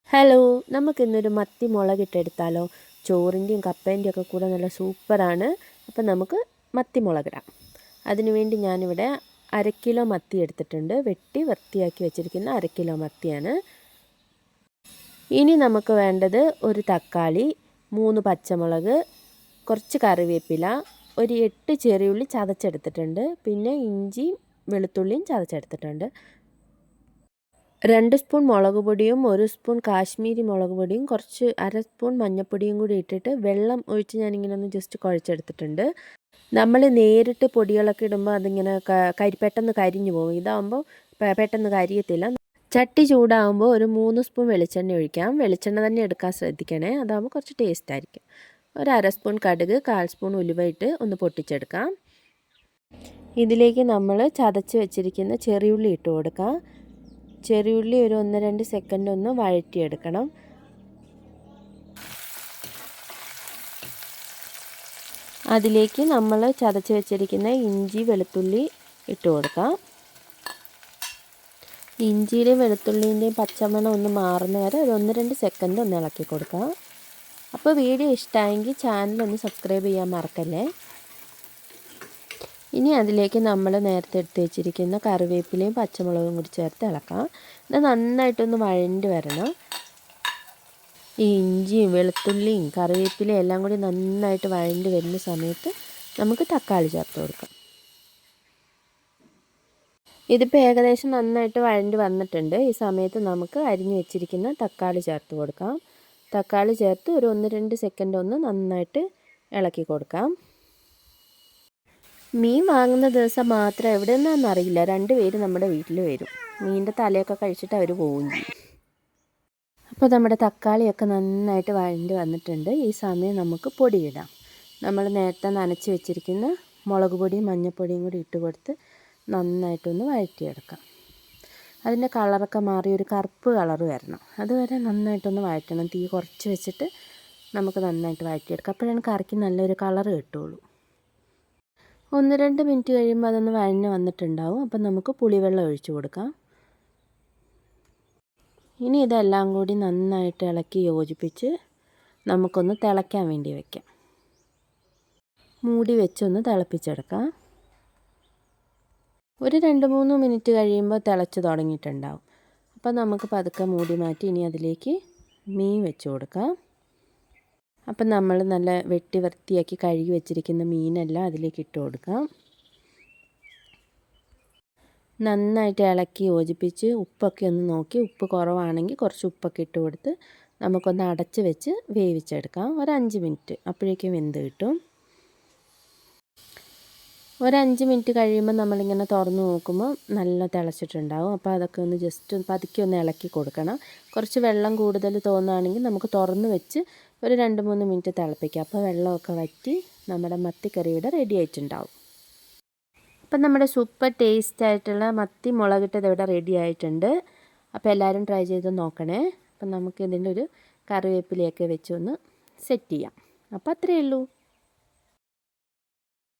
Hello, നമുക്കിന്നൊരു മത്തി മുളകിട്ടെടുത്താലോ? ചോറിൻ്റെയും കപ്പേൻ്റെയും ഒക്കെ കൂടെ നല്ല സൂപ്പറാണ്. അപ്പം നമുക്ക് മത്തി മുളകിടാം. അതിനുവേണ്ടി ഞാനിവിടെ 1/2 കിലോ മത്തി എടുത്തിട്ടുണ്ട്. വെട്ടി വൃത്തിയാക്കി വെച്ചിരിക്കുന്ന 1/2 കിലോ മത്തിയാണ്. ഇനി നമുക്ക് വേണ്ടത് ഒരു തക്കാളി, 3 പച്ചമുളക്, കുറച്ച് കറിവേപ്പില, ഒരു 8 ചെറിയുള്ളി ചതച്ചെടുത്തിട്ടുണ്ട്. പിന്നെ ഇഞ്ചിയും വെളുത്തുള്ളിയും ചതച്ചെടുത്തിട്ടുണ്ട്. 2 സ്പൂൺ മുളക് പൊടിയും 1 സ്പൂൺ കാശ്മീരി മുളക് പൊടിയും കുറച്ച് 1/2 സ്പൂൺ മഞ്ഞൾപ്പൊടിയും കൂടി ഇട്ടിട്ട് വെള്ളം ഒഴിച്ച് ഞാനിങ്ങനെ ഒന്ന് ജസ്റ്റ് കുഴച്ചെടുത്തിട്ടുണ്ട്. നമ്മൾ നേരിട്ട് പൊടികളൊക്കെ ഇടുമ്പോൾ അതിങ്ങനെ പെട്ടെന്ന് കരിഞ്ഞു പോകും. ഇതാകുമ്പോൾ പെട്ടെന്ന് കരിയത്തില്ല. ചട്ടി ചൂടാകുമ്പോൾ ഒരു 3 സ്പൂൺ വെളിച്ചെണ്ണ ഒഴിക്കാം. വെളിച്ചെണ്ണ തന്നെ എടുക്കാൻ ശ്രദ്ധിക്കണേ, അതാകുമ്പോൾ കുറച്ച് ടേസ്റ്റ് ആയിരിക്കും. ഒരു 1/2 സ്പൂൺ കടുക്, 1/4 സ്പൂൺ ഉലുവ ഇട്ട് ഒന്ന് പൊട്ടിച്ചെടുക്കാം. ഇതിലേക്ക് നമ്മൾ ചതച്ച് വെച്ചിരിക്കുന്ന ചെറിയുള്ളി ഇട്ട് കൊടുക്കാം. ചെറിയുള്ളി ഒരു 1-2 സെക്കൻഡ് ഒന്ന് വഴറ്റിയെടുക്കണം. അതിലേക്ക് നമ്മൾ ചതച്ച് വെച്ചിരിക്കുന്ന ഇഞ്ചി വെളുത്തുള്ളി ഇട്ട് കൊടുക്കാം. ഇഞ്ചിയുടെയും വെളുത്തുള്ളിൻ്റെയും പച്ചമണം ഒന്ന് മാറുന്ന വരെ ഒരു 1-2 സെക്കൻഡ് ഒന്ന് ഇളക്കി കൊടുക്കാം. അപ്പോൾ വീഡിയോ ഇഷ്ടമായെങ്കിൽ ചാനൽ ഒന്ന് സബ്സ്ക്രൈബ് ചെയ്യാൻ മറക്കല്ലേ. ഇനി അതിലേക്ക് നമ്മൾ നേരത്തെ എടുത്ത് വെച്ചിരിക്കുന്ന കറിവേപ്പിലയും പച്ചമുളകും കൂടി ചേർത്ത് ഇളക്കാം. ഇത് നന്നായിട്ടൊന്ന് വഴണ്ട് വരണം. ഈ ഇഞ്ചിയും വെളുത്തുള്ളിയും കറിവേപ്പിലയും എല്ലാം കൂടി നന്നായിട്ട് വഴണ്ട് വരുന്ന സമയത്ത് നമുക്ക് തക്കാളി ചേർത്ത് കൊടുക്കാം. ഇതിപ്പോൾ ഏകദേശം നന്നായിട്ട് വഴണ്ട് വന്നിട്ടുണ്ട്. ഈ സമയത്ത് നമുക്ക് അരിഞ്ഞു വെച്ചിരിക്കുന്ന തക്കാളി ചേർത്ത് കൊടുക്കാം. തക്കാളി ചേർത്ത് ഒരു 1-2 സെക്കൻഡ് ഒന്ന് നന്നായിട്ട് ഇളക്കി കൊടുക്കാം. മീൻ വാങ്ങുന്ന ദിവസം മാത്രം എവിടെ നിന്നാണെന്നറിയില്ല, 2 പേര് നമ്മുടെ വീട്ടിൽ വരും. മീനിൻ്റെ തലയൊക്കെ കഴിച്ചിട്ട് അവർ പോവുകയും ചെയ്യും. അപ്പോൾ നമ്മുടെ തക്കാളിയൊക്കെ നന്നായിട്ട് വഴണ്ട് വന്നിട്ടുണ്ട്. ഈ സമയം നമുക്ക് പൊടിയിടാം. നമ്മൾ നേരത്തെ നനച്ച് വെച്ചിരിക്കുന്ന മുളക് പൊടിയും മഞ്ഞൾപ്പൊടിയും കൂടി ഇട്ട് കൊടുത്ത് നന്നായിട്ടൊന്ന് വഴറ്റിയെടുക്കാം. അതിൻ്റെ കളറൊക്കെ മാറി ഒരു കറുപ്പ് കളർ വരണം. അതുവരെ നന്നായിട്ടൊന്ന് വഴറ്റണം. തീ കുറച്ച് വെച്ചിട്ട് നമുക്ക് നന്നായിട്ട് വഴറ്റിയെടുക്കാം. അപ്പോഴാണ് കറിക്ക് നല്ലൊരു കളർ കിട്ടുള്ളൂ. 1-2 മിനിറ്റ് കഴിയുമ്പോൾ അതൊന്ന് വഴഞ്ഞ് വന്നിട്ടുണ്ടാവും. അപ്പം നമുക്ക് പുളിവെള്ളം ഒഴിച്ച് കൊടുക്കാം. ഇനി ഇതെല്ലാം കൂടി നന്നായിട്ട് ഇളക്കി യോജിപ്പിച്ച് നമുക്കൊന്ന് തിളയ്ക്കാൻ വേണ്ടി വയ്ക്കാം. മൂടി വെച്ചൊന്ന് തിളപ്പിച്ചെടുക്കാം. ഒരു 2-3 മിനിറ്റ് കഴിയുമ്പോൾ തിളച്ച് തുടങ്ങിയിട്ടുണ്ടാവും. അപ്പോൾ നമുക്ക് പതുക്കെ മൂടി മാറ്റി ഇനി അതിലേക്ക് മീൻ വെച്ച് കൊടുക്കാം. അപ്പം നമ്മൾ നല്ല വെട്ടി വൃത്തിയാക്കി കഴുകി വെച്ചിരിക്കുന്ന മീനെല്ലാം അതിലേക്ക് ഇട്ട് കൊടുക്കാം. നന്നായിട്ട് ഇളക്കി യോജിപ്പിച്ച് ഉപ്പൊക്കെ ഒന്ന് നോക്കി, ഉപ്പ് കുറവാണെങ്കിൽ കുറച്ച് ഉപ്പൊക്കെ ഇട്ട് കൊടുത്ത് നമുക്കൊന്ന് അടച്ച് വെച്ച് വേവിച്ചെടുക്കാം. ഒരു 5 മിനിറ്റ്, അപ്പോഴേക്കും വെന്ത് കിട്ടും. ഒരു 5 മിനിറ്റ് കഴിയുമ്പോൾ നമ്മളിങ്ങനെ തുറന്ന് നോക്കുമ്പോൾ നല്ല തിളച്ചിട്ടുണ്ടാവും. അപ്പോൾ അതൊക്കെ ഒന്ന് ജസ്റ്റ് പതുക്കെ ഒന്ന് ഇളക്കി കൊടുക്കണം. കുറച്ച് വെള്ളം കൂടുതൽ തോന്നുകയാണെങ്കിൽ നമുക്ക് തുറന്ന് വെച്ച് ഒരു 2-3 മിനിറ്റ് തിളപ്പിക്കാം. അപ്പോൾ വെള്ളമൊക്കെ വറ്റി നമ്മുടെ മത്തിക്കറി ഇവിടെ റെഡി ആയിട്ടുണ്ടാവും. അപ്പം നമ്മുടെ സൂപ്പർ ടേസ്റ്റ് ആയിട്ടുള്ള മത്തി മുളകിട്ടത് ഇവിടെ റെഡി ആയിട്ടുണ്ട്. അപ്പോൾ എല്ലാവരും ട്രൈ ചെയ്ത് നോക്കണേ. അപ്പം നമുക്ക് ഇതിൻ്റെ ഒരു കറിവേപ്പിലയൊക്കെ വെച്ച് ഒന്ന് സെറ്റ് ചെയ്യാം. അപ്പോൾ അത്രയേ ഉള്ളൂ.